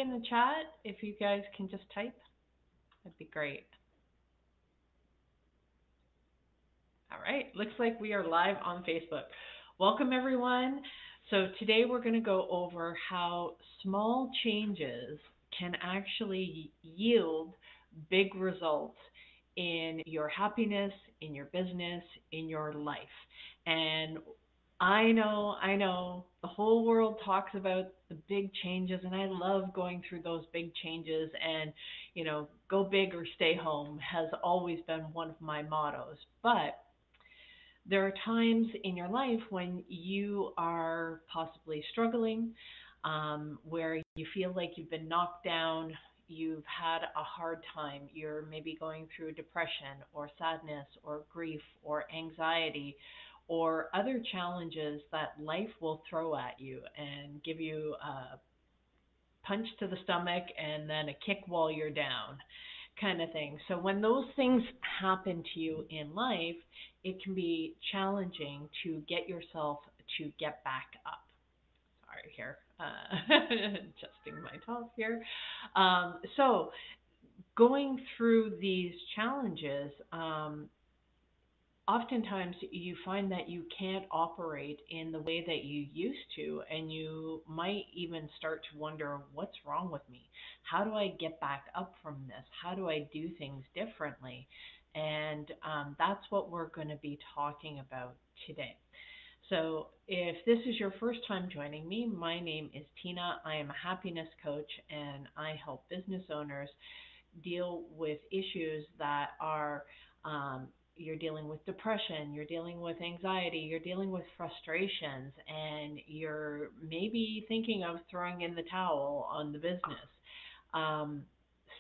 in the chat, if you guys can just type, that'd be great. All right, looks like we are live on Facebook. Welcome, everyone. So today we're going to go over how small changes can actually yield big results in your happiness, in your business, in your life. And I know, the whole world talks about the big changes, and I love going through those big changes. And, go big or stay home has always been one of my mottos. But there are times in your life when you are possibly struggling, where you feel like you've been knocked down, you've had a hard time, you're maybe going through depression or sadness or grief or anxiety or other challenges that life will throw at you and give you a punch to the stomach and then a kick while you're down kind of thing. So when those things happen to you in life, it can be challenging to get yourself to get back up. Sorry here, adjusting my top here. So going through these challenges, oftentimes you find that you can't operate in the way that you used to, and you might even start to wonder, what's wrong with me? How do I get back up from this? How do I do things differently? And that's what we're going to be talking about today. So if this is your first time joining me, my name is Tina. I am a happiness coach, and I help business owners deal with issues that are you're dealing with depression, you're dealing with anxiety, you're dealing with frustrations, and you're maybe thinking of throwing in the towel on the business.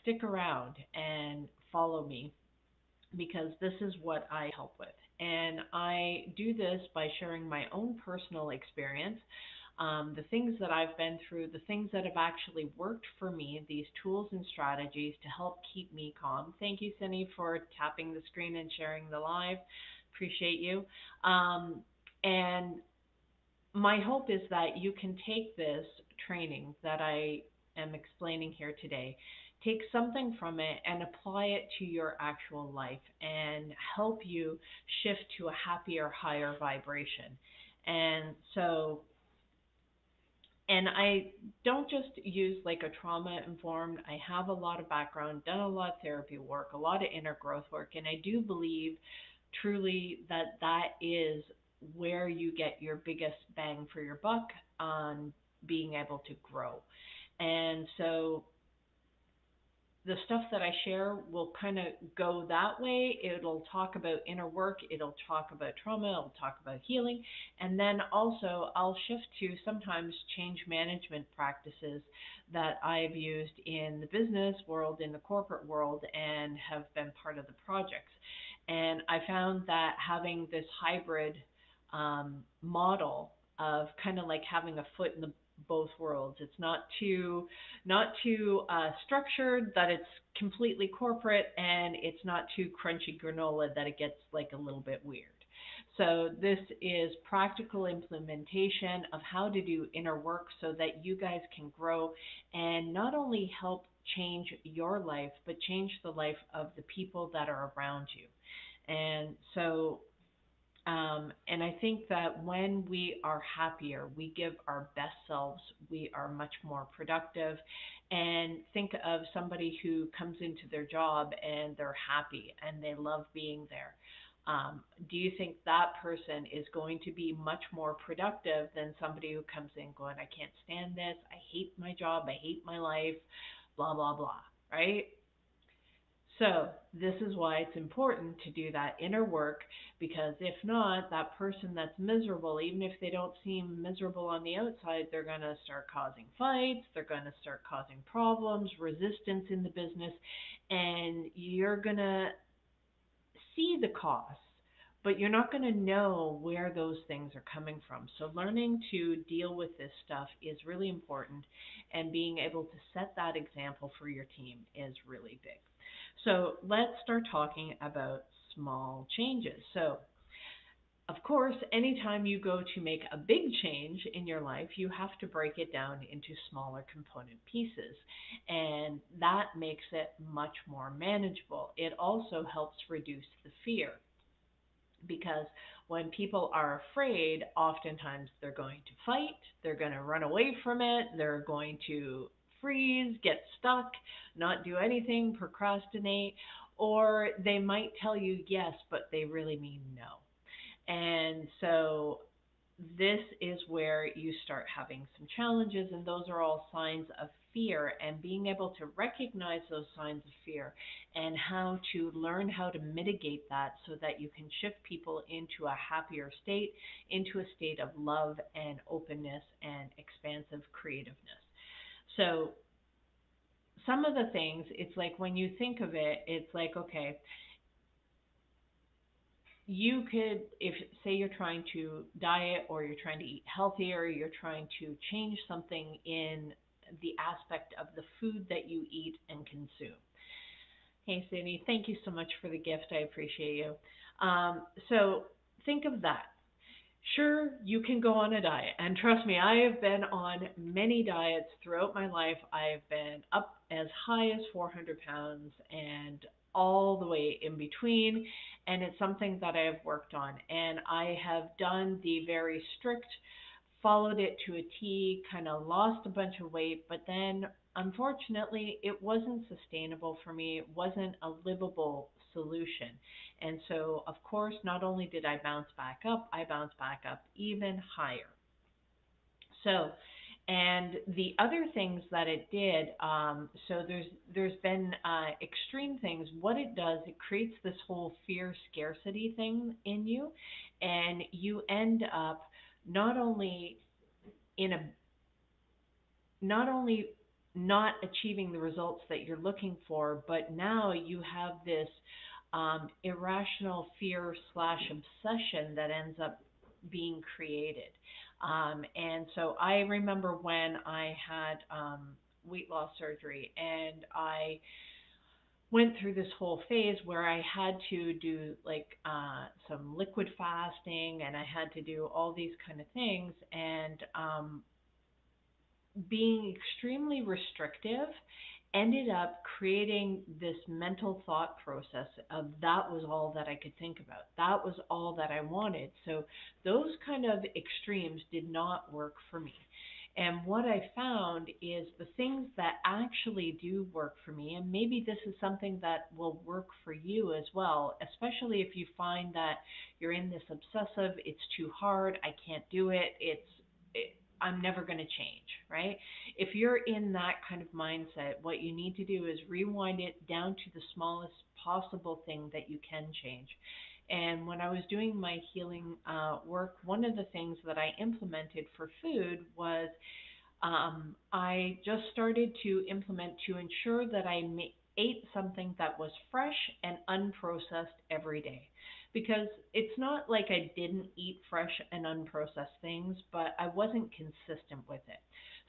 Stick around and follow me, because this is what I help with. And I do this by sharing my own personal experience, the things that I've been through, the things that have actually worked for me, these tools and strategies to help keep me calm. Thank you, Cindy, for tapping the screen and sharing the live. Appreciate you. And my hope is that you can take this training that I am explaining here today, take something from it and apply it to your actual life and help you shift to a happier, higher vibration. And I don't just use like a trauma informed. I have a lot of background, done a lot of therapy work, a lot of inner growth work, and I do believe truly that that is where you get your biggest bang for your buck on being able to grow. And so the stuff that I share will kind of go that way. It'll talk about inner work, it'll talk about trauma, it'll talk about healing, and then also I'll shift to sometimes change management practices that I've used in the business world, in the corporate world, and have been part of the projects. And I found that having this hybrid model of kind of like having a foot in the both worlds. It's not too structured that it's completely corporate, and it's not too crunchy granola that it gets like a little bit weird. So this is practical implementation of how to do inner work so that you guys can grow and not only help change your life, but change the life of the people that are around you. And so and I think that when we are happier, we give our best selves, we are much more productive. And think of somebody who comes into their job and they're happy and they love being there. Do you think that person is going to be much more productive than somebody who comes in going, I can't stand this, I hate my job, I hate my life, blah, blah, blah, right? So this is why it's important to do that inner work, because if not, that person that's miserable, even if they don't seem miserable on the outside, they're going to start causing fights, they're going to start causing problems, resistance in the business, and you're going to see the costs, but you're not going to know where those things are coming from. So learning to deal with this stuff is really important, and being able to set that example for your team is really big. So let's start talking about small changes. So Of course, anytime you go to make a big change in your life, you have to break it down into smaller component pieces. And that makes it much more manageable. It also helps reduce the fear because when people are afraid, oftentimes they're going to fight, they're going to run away from it, they're going to freeze, get stuck, not do anything, procrastinate, or they might tell you yes, but they really mean no. And so this is where you start having some challenges, and those are all signs of fear. And being able to recognize those signs of fear and how to learn how to mitigate that so that you can shift people into a happier state, into a state of love and openness and expansive creativeness. So, some of the things, it's like when you think of it, it's like, okay, you could, if say you're trying to diet or you're trying to eat healthier, or you're trying to change something in the aspect of the food that you eat and consume. Hey, Sydney, thank you so much for the gift. I appreciate you. So think of that. Sure, you can go on a diet. And trust me, I have been on many diets throughout my life. I've been up as high as 400 pounds and all the way in between. And it's something that I have worked on. And I have done the very strict, followed it to a T, kind of lost a bunch of weight. But then, unfortunately, it wasn't sustainable for me. It wasn't a livable solution. And so, of course, not only did I bounce back up, I bounced back up even higher. So, and the other things that it did, so there's been extreme things. What it does, it creates this whole fear scarcity thing in you, and you end up not only in a not only not achieving the results that you're looking for, but now you have this irrational fear slash obsession that ends up being created. And so I remember when I had weight loss surgery, and I went through this whole phase where I had to do like some liquid fasting, and I had to do all these kind of things. And being extremely restrictive ended up creating this mental thought process of that was all that I could think about. That was all that I wanted. So those kind of extremes did not work for me. And what I found is the things that actually do work for me, and maybe this is something that will work for you as well, especially if you find that you're in this obsessive, it's too hard, I can't do it, I'm never going to change, right? If you're in that kind of mindset, what you need to do is rewind it down to the smallest possible thing that you can change. And when I was doing my healing work, one of the things that I implemented for food was I just started to implement to ensure that ate something that was fresh and unprocessed every day. Because it's not like I didn't eat fresh and unprocessed things, but I wasn't consistent with it.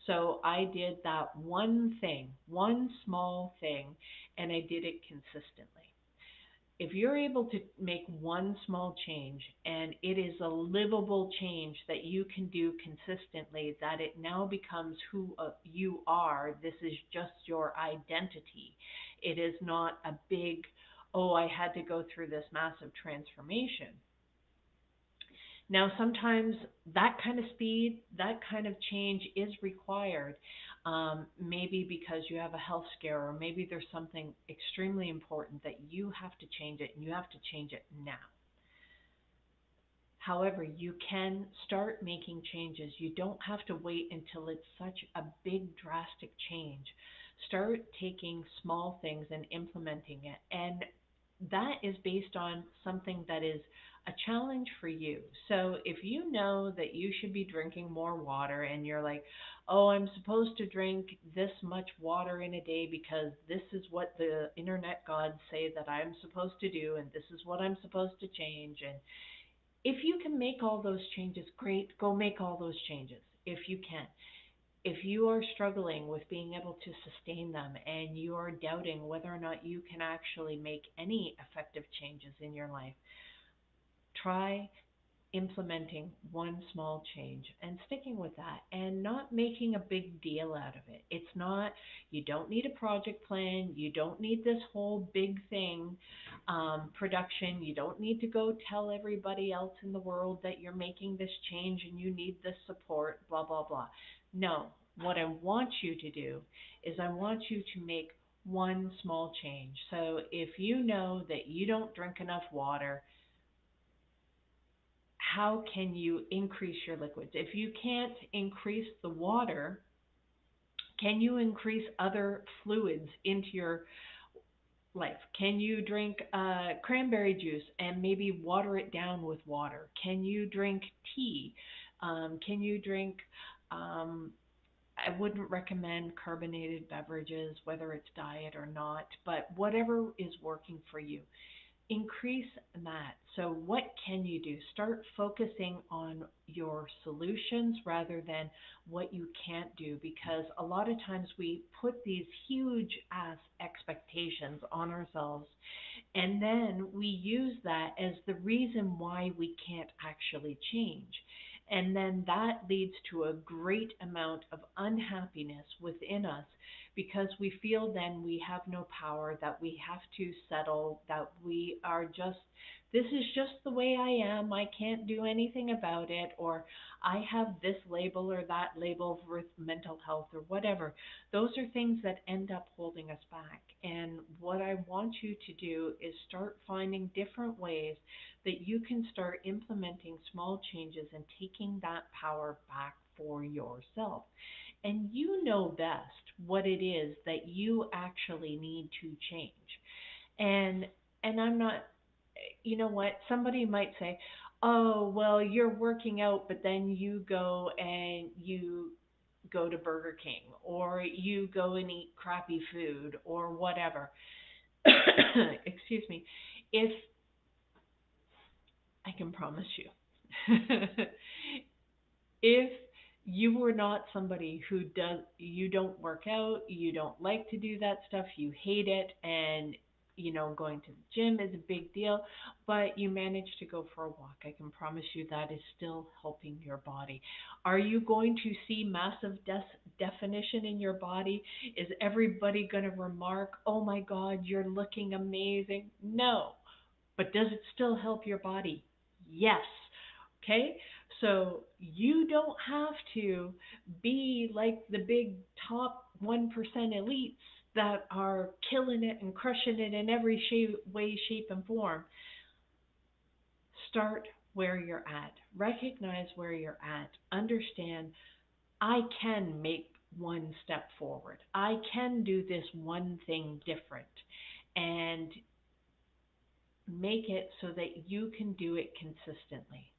So I did that one thing, one small thing, and I did it consistently. If you're able to make one small change and it is a livable change that you can do consistently, that it now becomes who you are, this is just your identity. It is not a big, oh, I had to go through this massive transformation. Now, sometimes that kind of speed, that kind of change is required, maybe because you have a health scare, or maybe there's something extremely important that you have to change it, and you have to change it now. However, you can start making changes. You don't have to wait until it's such a big, drastic change. Start taking small things and implementing it. And that is based on something that is a challenge for you. So if you know that you should be drinking more water, and you're like, oh, I'm supposed to drink this much water in a day because this is what the internet gods say that I'm supposed to do, and this is what I'm supposed to change. And if you can make all those changes, great, go make all those changes if you can. If you are struggling with being able to sustain them, and you are doubting whether or not you can actually make any effective changes in your life, try implementing one small change and sticking with that and not making a big deal out of it. It's not, you don't need a project plan, you don't need this whole big thing, production, you don't need to go tell everybody else in the world that you're making this change and you need this support, blah, blah, blah. No, what I want you to do is I want you to make one small change. So if you know that you don't drink enough water, how can you increase your liquids? If you can't increase the water, can you increase other fluids into your life? Can you drink cranberry juice and maybe water it down with water? Can you drink tea? Can you drink, um, I wouldn't recommend carbonated beverages, whether it's diet or not, but whatever is working for you, increase that. So, what can you do? Start focusing on your solutions rather than what you can't do, because a lot of times we put these huge ass expectations on ourselves and then we use that as the reason why we can't actually change. And then that leads to a great amount of unhappiness within us because we feel then we have no power, that we have to settle, that we are just, this is just the way I am, I can't do anything about it, or I have this label or that label with mental health or whatever. Those are things that end up holding us back. And what I want you to do is start finding different ways that you can start implementing small changes and taking that power back for yourself. And you know best what it is that you actually need to change. And I'm not, you know what, somebody might say, "Oh, well, you're working out, but then you go and you go to Burger King or you go and eat crappy food or whatever." Excuse me. If I can promise you, if you were not somebody who does, you don't work out, you don't like to do that stuff, you hate it, and going to the gym is a big deal, but you manage to go for a walk, I can promise you that is still helping your body. Are you going to see massive definition in your body? Is everybody going to remark, "Oh my God, you're looking amazing"? No. But does it still help your body? Yes. Okay? So you don't have to be like the big top 1% elites that are killing it and crushing it in every way, shape, and form. Start where you're at. Recognize where you're at. Understand, I can make one step forward. I can do this one thing different. And make it so that you can do it consistently.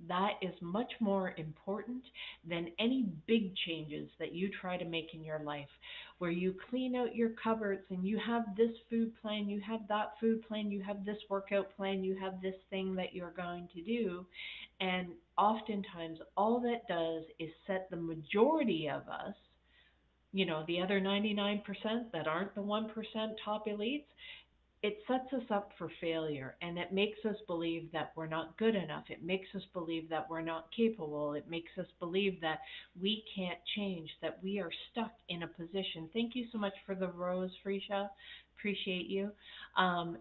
That is much more important than any big changes that you try to make in your life, where you clean out your cupboards and you have this food plan, you have that food plan, you have this workout plan, you have this thing that you're going to do. And oftentimes, all that does is set the majority of us, the other 99% that aren't the 1% top elites, it sets us up for failure, and it makes us believe that we're not good enough. It makes us believe that we're not capable. It makes us believe that we can't change, that we are stuck in a position. Thank you so much for the rose, Freisha. Appreciate you.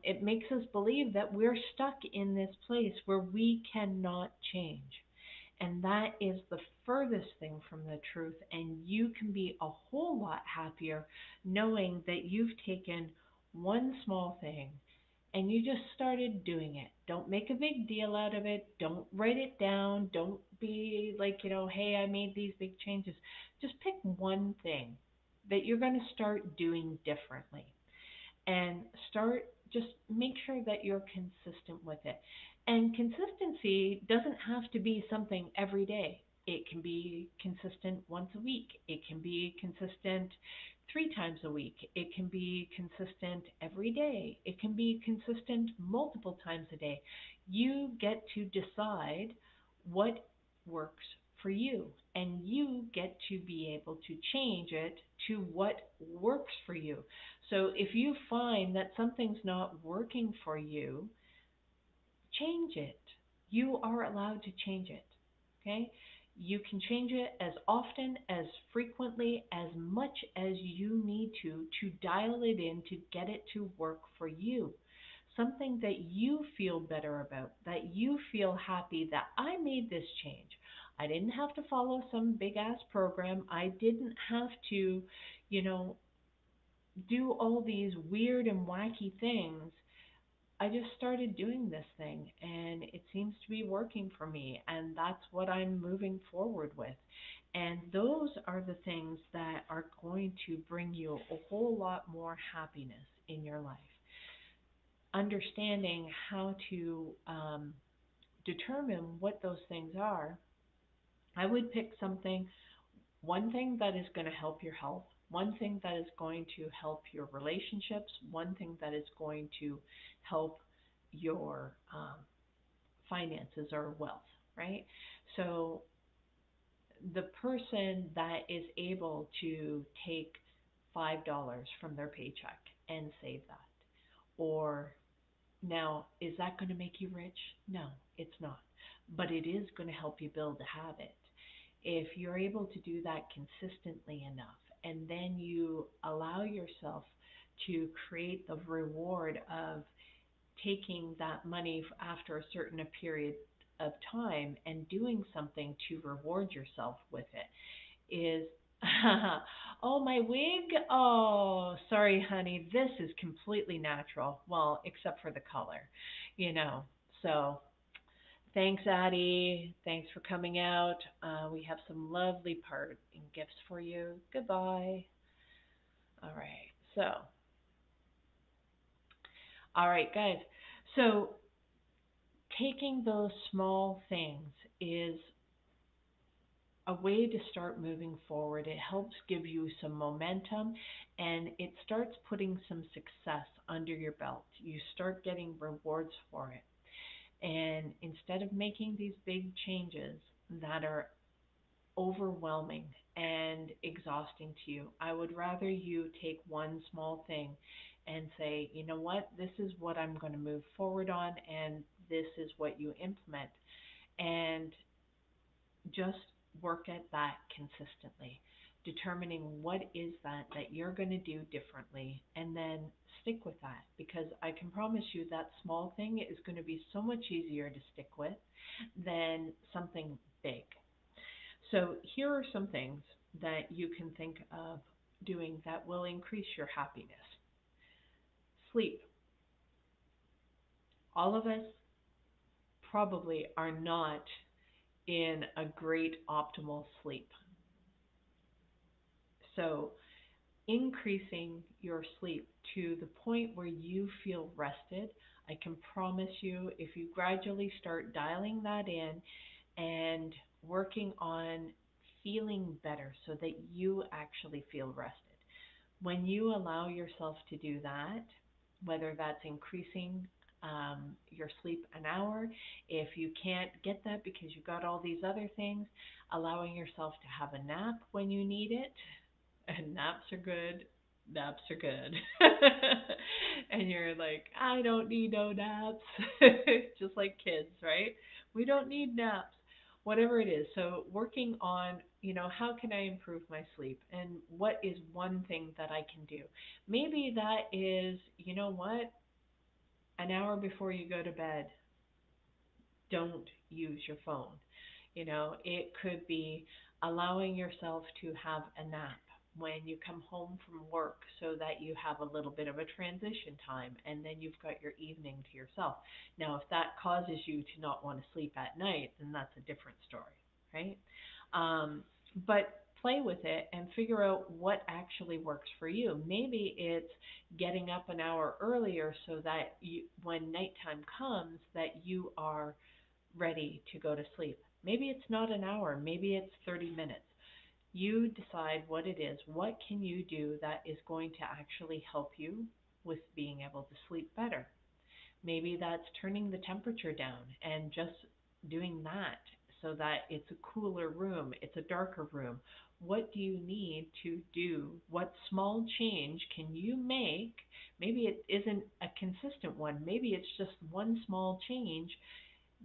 It makes us believe that we're stuck in this place where we cannot change. And that is the furthest thing from the truth. And you can be a whole lot happier knowing that you've taken one small thing and you just started doing it. Don't make a big deal out of it. Don't write it down. Don't be like, hey, I made these big changes. Just pick one thing that you're going to start doing differently and just make sure that you're consistent with it. And consistency doesn't have to be something every day. It can be consistent once a week. It can be consistent 3 times a week. It can be consistent every day. It can be consistent multiple times a day. You get to decide what works for you, and you get to be able to change it to what works for you. So if you find that something's not working for you, change it. You are allowed to change it. Okay? You can change it as often, as frequently, as much as you need to dial it in to get it to work for you. Something that you feel better about, that you feel happy that I made this change. I didn't have to follow some big ass program. I didn't have to, you know, do all these weird and wacky things. I just started doing this thing and it seems to be working for me, and that's what I'm moving forward with. And those are the things that are going to bring you a whole lot more happiness in your life. Understanding how to determine what those things are, I would pick something, one thing that is going to help your health, one thing that is going to help your relationships, one thing that is going to help your finances or wealth, right? So the person that is able to take $5 from their paycheck and save that, or now, is that going to make you rich? No, it's not. But it is going to help you build a habit. If you're able to do that consistently enough, and then you allow yourself to create the reward of taking that money after a certain period of time and doing something to reward yourself with it, is oh, my wig. Oh, sorry, honey. This is completely natural. Well, except for the color, you know. So, thanks, Addie. Thanks for coming out. We have some lovely parting gifts for you. Goodbye. All right. So, all right, guys. So, taking those small things is a way to start moving forward. It helps give you some momentum and it starts putting some success under your belt. You start getting rewards for it. And instead of making these big changes that are overwhelming and exhausting to you, I would rather you take one small thing and say, you know what, this is what I'm going to move forward on, and this is what you implement. And just work at that consistently, determining what is that you're going to do differently, and then stick with that, because I can promise you that small thing is going to be so much easier to stick with than something big. So here are some things that you can think of doing that will increase your happiness. Sleep. All of us probably are not in a great optimal sleep. So, increasing your sleep to the point where you feel rested, I can promise you, if you gradually start dialing that in and working on feeling better so that you actually feel rested. When you allow yourself to do that, whether that's increasing your sleep an hour, if you can't get that because you've got all these other things, allowing yourself to have a nap when you need it, and naps are good. Naps are good. And you're like, I don't need no naps. Just like kids, right? We don't need naps. Whatever it is. So working on, how can I improve my sleep? And what is one thing that I can do? Maybe that is, you know what? An hour before you go to bed, don't use your phone. It could be allowing yourself to have a nap when you come home from work so that you have a little bit of a transition time and then you've got your evening to yourself. Now, if that causes you to not want to sleep at night, then that's a different story, right? But play with it and figure out what actually works for you. Maybe it's getting up an hour earlier so that when nighttime comes, that you are ready to go to sleep. Maybe it's not an hour, maybe it's 30 minutes. You decide what it is. What can you do that is going to actually help you with being able to sleep better? Maybe that's turning the temperature down and just doing that so that it's a cooler room, it's a darker room. What do you need to do? What small change can you make? Maybe it isn't a consistent one. Maybe it's just one small change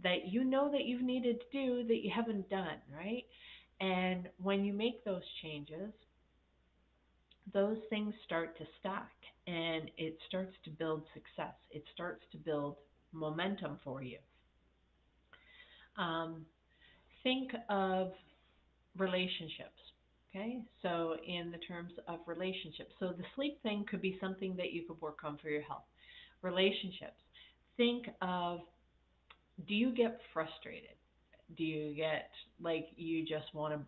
that you know that you've needed to do that you haven't done, right? And when you make those changes, those things start to stack and it starts to build success. It starts to build momentum for you. Um, think of relationships. Okay, so in the terms of relationships, so the sleep thing could be something that you could work on for your health. Relationships. Think of, do you get frustrated? Do you get like you just want to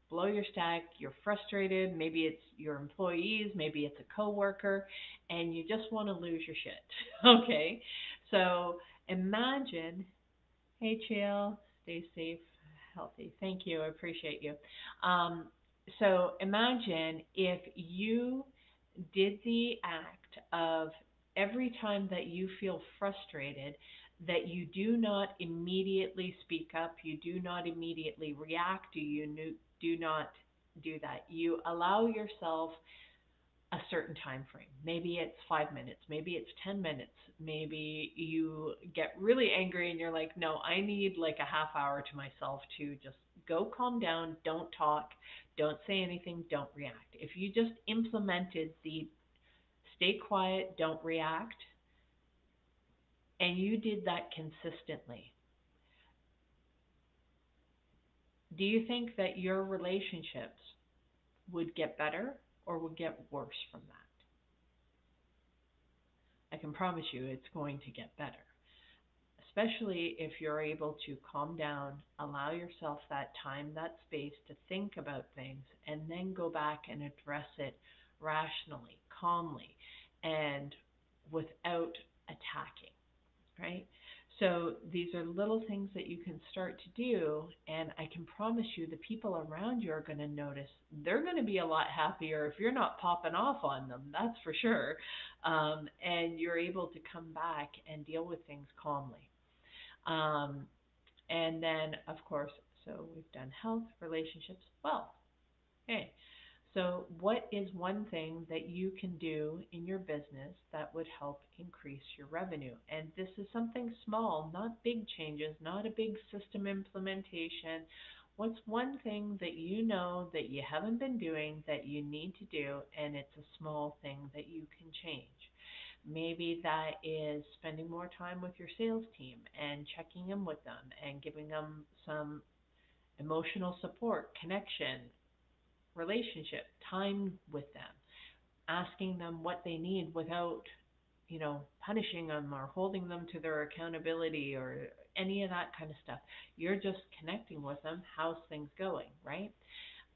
blow your stack? You're frustrated. Maybe it's your employees, maybe it's a coworker, and you just want to lose your shit. Okay, so imagine, hey, chill, stay safe, healthy. Thank you. I appreciate you. Um, so imagine if you did the act of every time that you feel frustrated, that you do not immediately speak up, you do not immediately react, do not do that. You allow yourself a certain time frame. Maybe it's 5 minutes, maybe it's 10 minutes, maybe you get really angry and you're like, no, I need like a half hour to myself to just go calm down, don't talk, don't say anything, don't react. If you just implemented the stay quiet, don't react, and you did that consistently, do you think that your relationships would get better or would get worse from that? I can promise you it's going to get better, especially if you're able to calm down, allow yourself that time, that space to think about things, and then go back and address it rationally, calmly, and without attacking, right? So these are little things that you can start to do, and I can promise you the people around you are going to notice. They're going to be a lot happier if you're not popping off on them, that's for sure. And you're able to come back and deal with things calmly. Um, and then, of course, so we've done health, relationships, wealth. Okay. So, what is one thing that you can do in your business that would help increase your revenue? And this is something small, not big changes, not a big system implementation. What's one thing that you know that you haven't been doing that you need to do, and it's a small thing that you can change? Maybe that is spending more time with your sales team and checking in with them and giving them some emotional support, connection, relationship, time with them, asking them what they need without, punishing them or holding them to their accountability or any of that kind of stuff. You're just connecting with them. How's things going, right?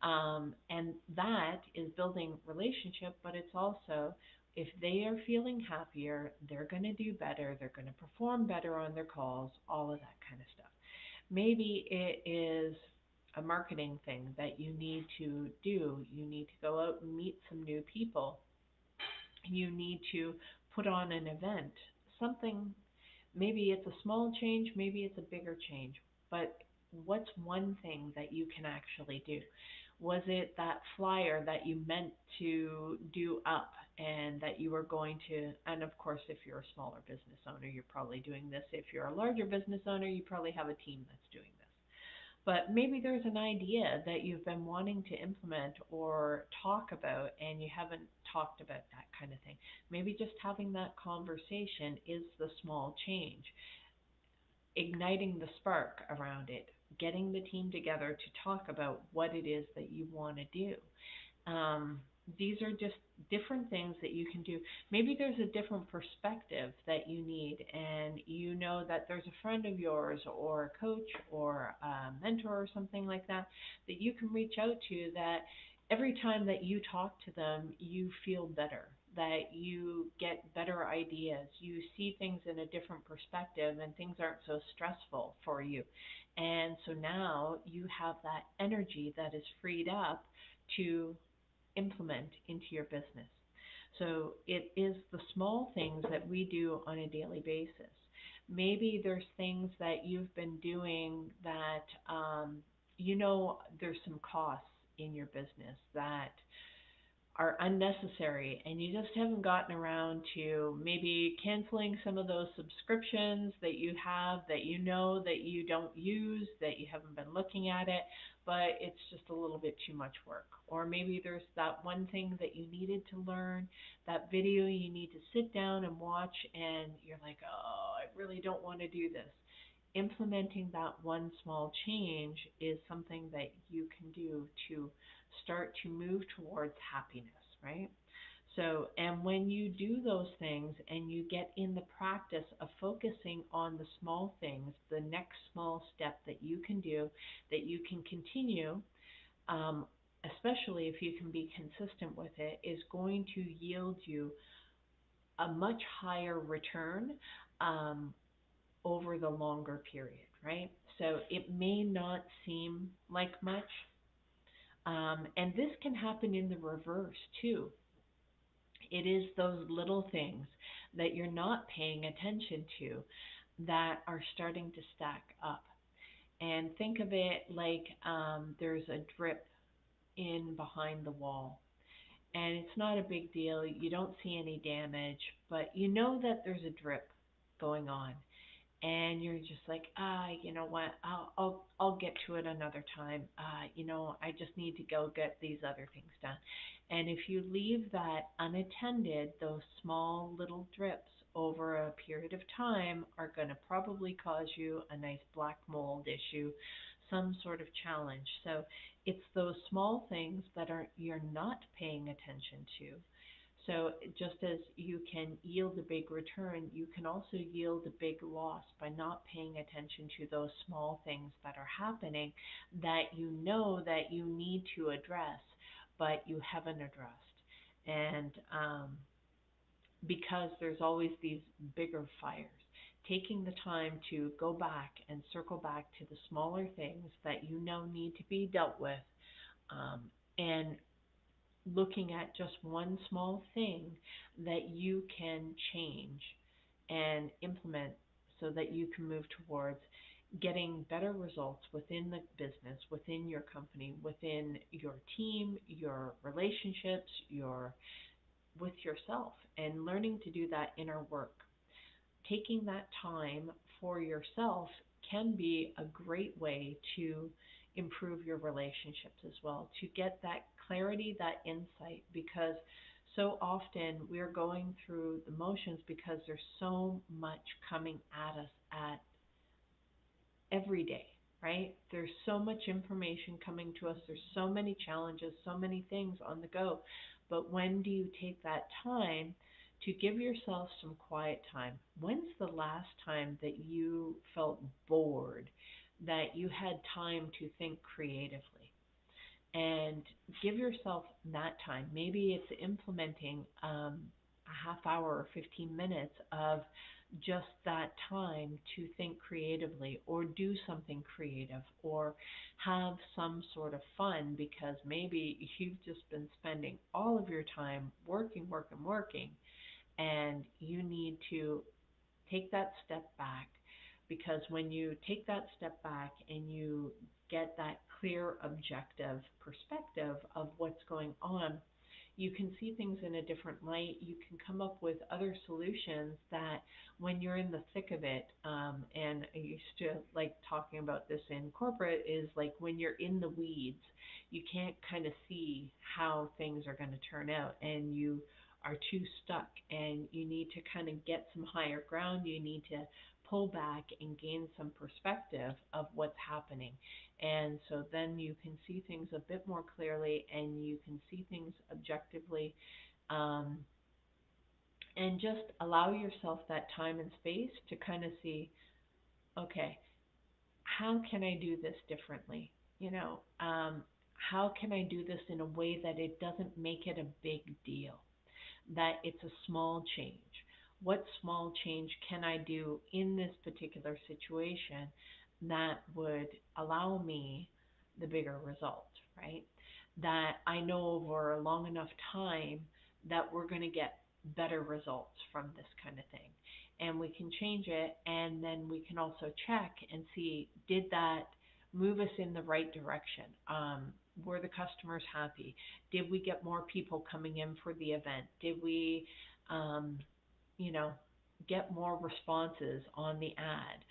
And that is building relationship, but it's also, if they are feeling happier, they're going to do better. They're going to perform better on their calls, all of that kind of stuff. Maybe it is a marketing thing that you need to do. You need to go out and meet some new people. You need to put on an event. Something, maybe it's a small change, maybe it's a bigger change, but what's one thing that you can actually do? Was it that flyer that you meant to do up and that you were going to, and of course, if you're a smaller business owner, you're probably doing this. If you're a larger business owner, you probably have a team that's doing this. But maybe there's an idea that you've been wanting to implement or talk about and you haven't talked about that kind of thing. Maybe just having that conversation is the small change, igniting the spark around it, getting the team together to talk about what it is that you want to do. Um, these are just different things that you can do. Maybe there's a different perspective that you need, and you know that there's a friend of yours, or a coach, or a mentor, or something like that, that you can reach out to, that every time that you talk to them, you feel better, that you get better ideas, you see things in a different perspective, and things aren't so stressful for you. And so now you have that energy that is freed up to implement into your business. So it is the small things that we do on a daily basis. Maybe there's things that you've been doing that there's some costs in your business that are unnecessary and you just haven't gotten around to maybe canceling some of those subscriptions that you have that you know that you don't use, that you haven't been looking at it, but it's just a little bit too much work. Or maybe there's that one thing that you needed to learn, that video you need to sit down and watch, and you're like, oh, I really don't want to do this. Implementing that one small change is something that you can do to start to move towards happiness, right? So, and when you do those things and you get in the practice of focusing on the small things, the next small step that you can do, that you can continue, um, especially if you can be consistent with it, is going to yield you a much higher return um, over the longer period, right? So it may not seem like much, and this can happen in the reverse too. It is those little things that you're not paying attention to that are starting to stack up. And think of it like there's a drip in behind the wall. And it's not a big deal. You don't see any damage, but you know that there's a drip going on. And you're just like, you know what? I'll get to it another time. I just need to go get these other things done. And if you leave that unattended, those small little drips over a period of time are going to probably cause you a nice black mold issue, some sort of challenge. So it's those small things that are you're not paying attention to. So just as you can yield a big return, you can also yield a big loss by not paying attention to those small things that are happening that you know that you need to address, but you haven't addressed. And because there's always these bigger fires, taking the time to go back and circle back to the smaller things that you know need to be dealt with, um, and looking at just one small thing that you can change and implement so that you can move towards getting better results within the business, within your company, within your team, your relationships, your with yourself, and learning to do that inner work. Taking that time for yourself can be a great way to improve your relationships as well, to get that clarity, that insight, because so often we're going through the motions because there's so much coming at us at every day, right? There's so much information coming to us. There's so many challenges, so many things on the go. But when do you take that time to give yourself some quiet time? When's the last time that you felt bored, that you had time to think creatively? And give yourself that time. Maybe it's implementing a half hour or 15 minutes of just that time to think creatively or do something creative or have some sort of fun, because maybe you've just been spending all of your time working, working, working, and you need to take that step back, because when you take that step back and you get that clear objective perspective of what's going on, you can see things in a different light. You can come up with other solutions that when you're in the thick of it, and I used to like talking about this in corporate, is like when you're in the weeds, you can't kind of see how things are going to turn out, and you are too stuck, and you need to kind of get some higher ground. You need to pull back and gain some perspective of what's happening. And so then you can see things a bit more clearly and you can see things objectively, um, and just allow yourself that time and space to kind of see, okay, how can I do this differently? You know, how can I do this in a way that it doesn't make it a big deal, that it's a small change? What small change can I do in this particular situation that would allow me the bigger result, right? That I know over a long enough time that we're going to get better results from this kind of thing. And we can change it, and then we can also check and see, did that move us in the right direction? Were the customers happy? Did we get more people coming in for the event? Did we, um, you know, get more responses on the ad?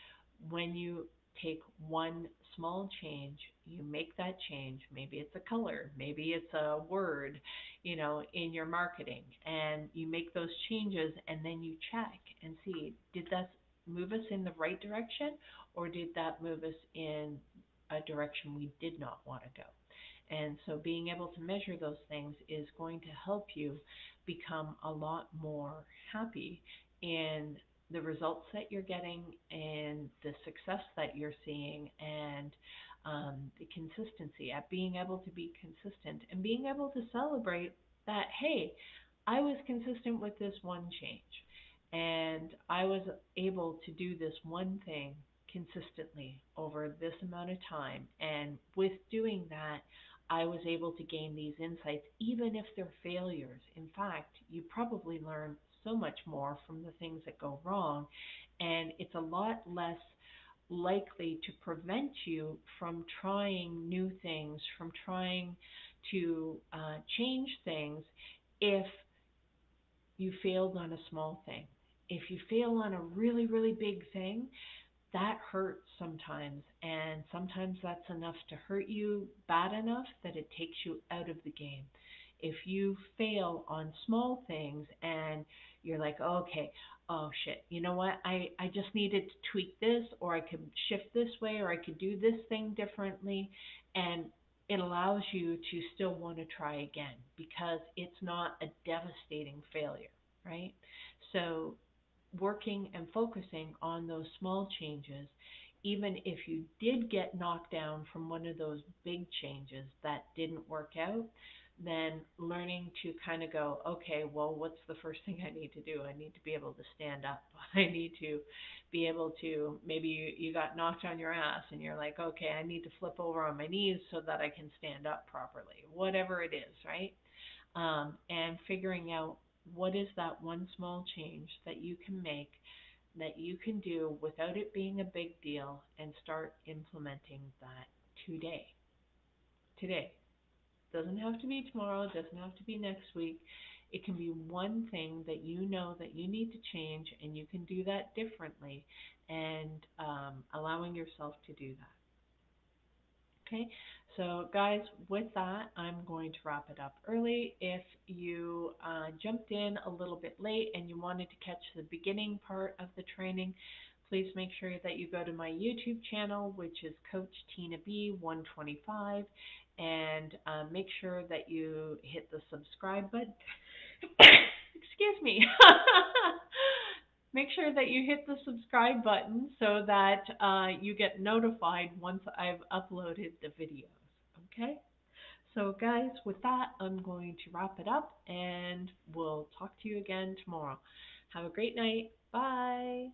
When you take one small change, you make that change. Maybe it's a color, maybe it's a word, in your marketing, and you make those changes, and then you check and see, did that move us in the right direction, or did that move us in a direction we did not want to go? And so being able to measure those things is going to help you become a lot more happy in the results that you're getting and the success that you're seeing, and the consistency at being able to be consistent and being able to celebrate that, hey, I was consistent with this one change and I was able to do this one thing consistently over this amount of time. And with doing that, I was able to gain these insights, even if they're failures. In fact, you probably learn so much more from the things that go wrong, and it's a lot less likely to prevent you from trying new things, from trying to change things if you failed on a small thing. If you fail on a really, really big thing, that hurts sometimes, and sometimes that's enough to hurt you bad enough that it takes you out of the game. If you fail on small things and you're like, oh, okay, oh shit, you know what? I just needed to tweak this, or I could shift this way, or I could do this thing differently, and it allows you to still want to try again because it's not a devastating failure, right? So working and focusing on those small changes, even if you did get knocked down from one of those big changes that didn't work out, then learning to kind of go, okay, well, what's the first thing I need to do? I need to be able to stand up. I need to be able to, maybe you got knocked on your ass and you're like, okay, I need to flip over on my knees so that I can stand up properly, whatever it is, right? And figuring out what is that one small change that you can make, that you can do without it being a big deal, and start implementing that today. Today. Doesn't have to be tomorrow, doesn't have to be next week. It can be one thing that you know that you need to change, and you can do that differently, and allowing yourself to do that. Okay, so guys, with that, I'm going to wrap it up early. If you jumped in a little bit late and you wanted to catch the beginning part of the training, please make sure that you go to my YouTube channel, which is Coach Tina B 125, and make sure that you hit the subscribe button. Excuse me. Make sure that you hit the subscribe button so that you get notified once I've uploaded the videos. Okay? So, guys, with that, I'm going to wrap it up, and we'll talk to you again tomorrow. Have a great night. Bye.